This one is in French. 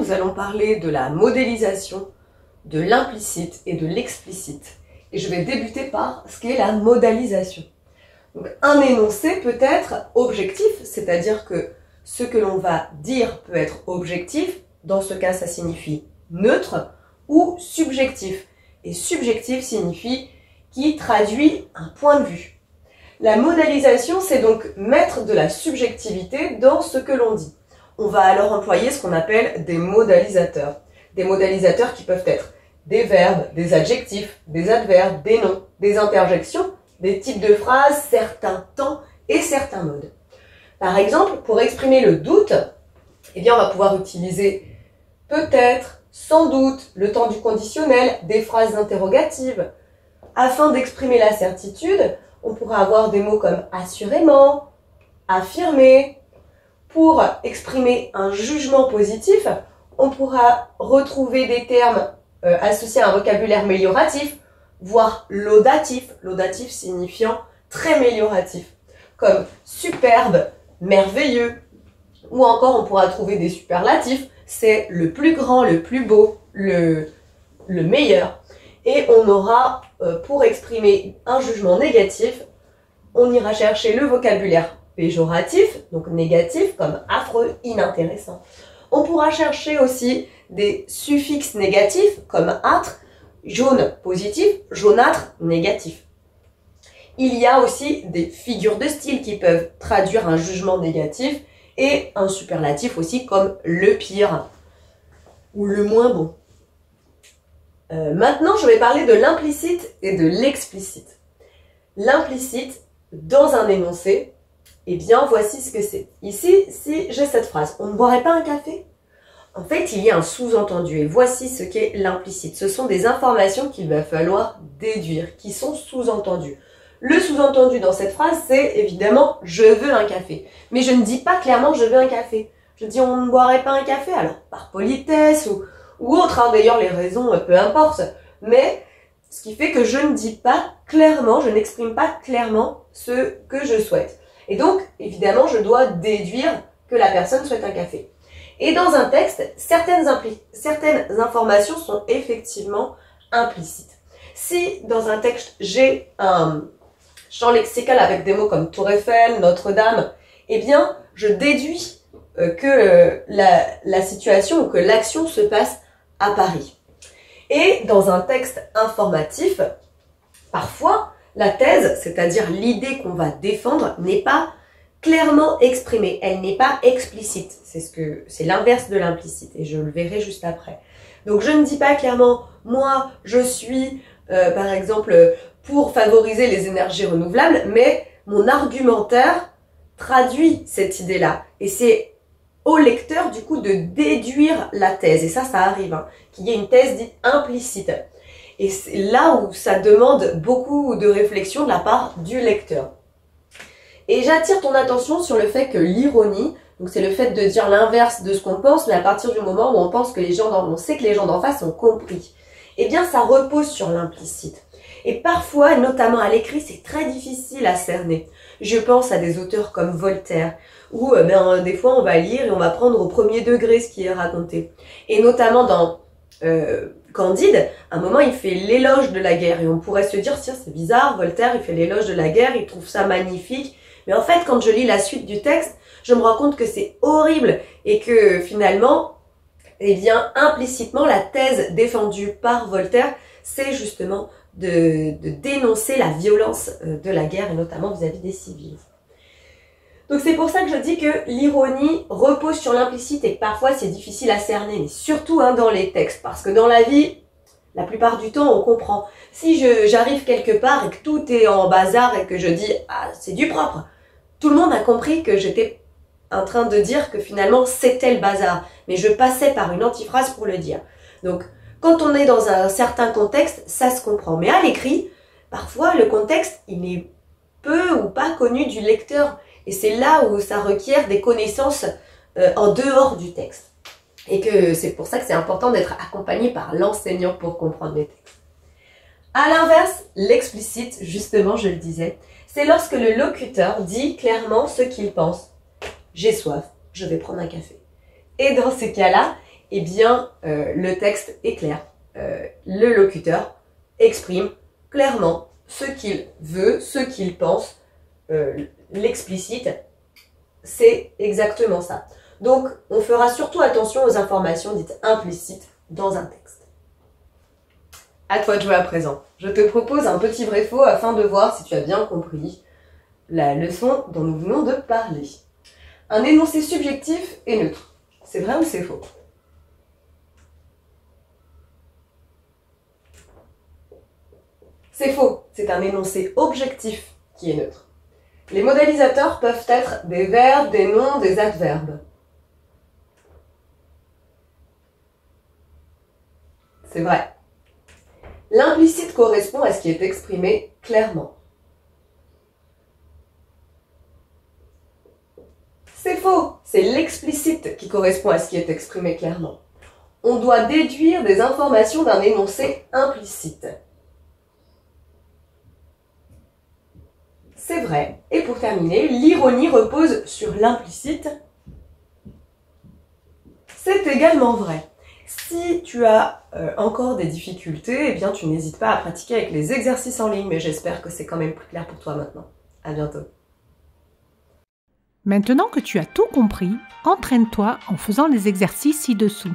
nous allons parler de la modélisation, de l'implicite et de l'explicite. Et je vais débuter par ce qu'est la modalisation. Donc, un énoncé peut être objectif, c'est-à-dire que ce que l'on va dire peut être objectif, dans ce cas ça signifie neutre, ou subjectif. Et subjectif signifie qui traduit un point de vue. La modalisation, c'est donc mettre de la subjectivité dans ce que l'on dit. On va alors employer ce qu'on appelle des modalisateurs. Des modalisateurs qui peuvent être des verbes, des adjectifs, des adverbes, des noms, des interjections, des types de phrases, certains temps et certains modes. Par exemple, pour exprimer le doute, eh bien, on va pouvoir utiliser peut-être, sans doute, le temps du conditionnel, des phrases interrogatives. Afin d'exprimer la certitude, on pourra avoir des mots comme assurément, affirmer. Pour exprimer un jugement positif, on pourra retrouver des termes associés à un vocabulaire mélioratif, voire laudatif, laudatif signifiant très mélioratif, comme superbe, merveilleux, ou encore on pourra trouver des superlatifs, c'est le plus grand, le plus beau, le meilleur. Et on aura, pour exprimer un jugement négatif, on ira chercher le vocabulaire péjoratif, donc négatif, comme affreux, inintéressant. On pourra chercher aussi des suffixes négatifs, comme âtre, jaune, positif, jaunâtre, négatif. Il y a aussi des figures de style qui peuvent traduire un jugement négatif et un superlatif aussi, comme le pire ou le moins bon. Maintenant, je vais parler de l'implicite et de l'explicite. L'implicite, dans un énoncé, eh bien, voici ce que c'est. Ici, si j'ai cette phrase, on ne boirait pas un café? En fait, il y a un sous-entendu et voici ce qu'est l'implicite. Ce sont des informations qu'il va falloir déduire, qui sont sous-entendues. Le sous-entendu dans cette phrase, c'est évidemment « je veux un café ». Mais je ne dis pas clairement « je veux un café ». Je dis « on ne boirait pas un café », alors par politesse ou autre, hein. D'ailleurs les raisons, peu importe. Mais ce qui fait que je ne dis pas clairement, je n'exprime pas clairement ce que je souhaite. Et donc, évidemment, je dois déduire que la personne souhaite un café. Et dans un texte, certaines informations sont effectivement implicites. Si dans un texte, j'ai un champ lexical avec des mots comme Tour Eiffel, Notre-Dame, eh bien, je déduis que la situation ou que l'action se passe à Paris. Et dans un texte informatif, parfois, la thèse, c'est-à-dire l'idée qu'on va défendre, n'est pas clairement exprimée, elle n'est pas explicite. C'est l'inverse de l'implicite et je le verrai juste après. Donc je ne dis pas clairement, moi je suis par exemple pour favoriser les énergies renouvelables, mais mon argumentaire traduit cette idée-là. Et c'est au lecteur du coup de déduire la thèse. Et ça arrive, hein, qu'il y ait une thèse dite implicite. Et c'est là où ça demande beaucoup de réflexion de la part du lecteur. Et j'attire ton attention sur le fait que l'ironie, donc c'est le fait de dire l'inverse de ce qu'on pense, mais à partir du moment où on pense que on sait que les gens d'en face ont compris, eh bien ça repose sur l'implicite. Et parfois, notamment à l'écrit, c'est très difficile à cerner. Je pense à des auteurs comme Voltaire, où des fois on va lire et on va prendre au premier degré ce qui est raconté. Et notamment dans Candide, à un moment il fait l'éloge de la guerre et on pourrait se dire tiens c'est bizarre, Voltaire il fait l'éloge de la guerre, il trouve ça magnifique, mais en fait quand je lis la suite du texte, je me rends compte que c'est horrible et que finalement, eh bien implicitement la thèse défendue par Voltaire, c'est justement de dénoncer la violence de la guerre et notamment vis-à-vis des civils. Donc c'est pour ça que je dis que l'ironie repose sur l'implicite et que parfois c'est difficile à cerner, mais surtout dans les textes, parce que dans la vie, la plupart du temps on comprend. Si j'arrive quelque part et que tout est en bazar et que je dis « ah c'est du propre », tout le monde a compris que j'étais en train de dire que finalement c'était le bazar, mais je passais par une antiphrase pour le dire. Donc quand on est dans un certain contexte, ça se comprend, mais à l'écrit, parfois le contexte il est peu ou pas connu du lecteur. Et c'est là où ça requiert des connaissances en dehors du texte. Et que c'est pour ça que c'est important d'être accompagné par l'enseignant pour comprendre les textes. À l'inverse, l'explicite, justement, je le disais, c'est lorsque le locuteur dit clairement ce qu'il pense. J'ai soif, je vais prendre un café. Et dans ces cas-là, eh bien, le texte est clair. Le locuteur exprime clairement ce qu'il veut, ce qu'il pense. L'explicite, c'est exactement ça. Donc, on fera surtout attention aux informations dites implicites dans un texte. À toi de jouer à présent. Je te propose un petit vrai-faux afin de voir si tu as bien compris la leçon dont nous venons de parler. Un énoncé subjectif est neutre. C'est vrai ou c'est faux? C'est faux. C'est un énoncé objectif qui est neutre. Les modalisateurs peuvent être des verbes, des noms, des adverbes. C'est vrai. L'implicite correspond à ce qui est exprimé clairement. C'est faux. C'est l'explicite qui correspond à ce qui est exprimé clairement. On doit déduire des informations d'un énoncé implicite. C'est vrai. Et pour terminer, l'ironie repose sur l'implicite. C'est également vrai. Si tu as encore des difficultés, eh bien tu n'hésites pas à pratiquer avec les exercices en ligne, mais j'espère que c'est quand même plus clair pour toi maintenant. À bientôt. Maintenant que tu as tout compris, entraîne-toi en faisant les exercices ci-dessous.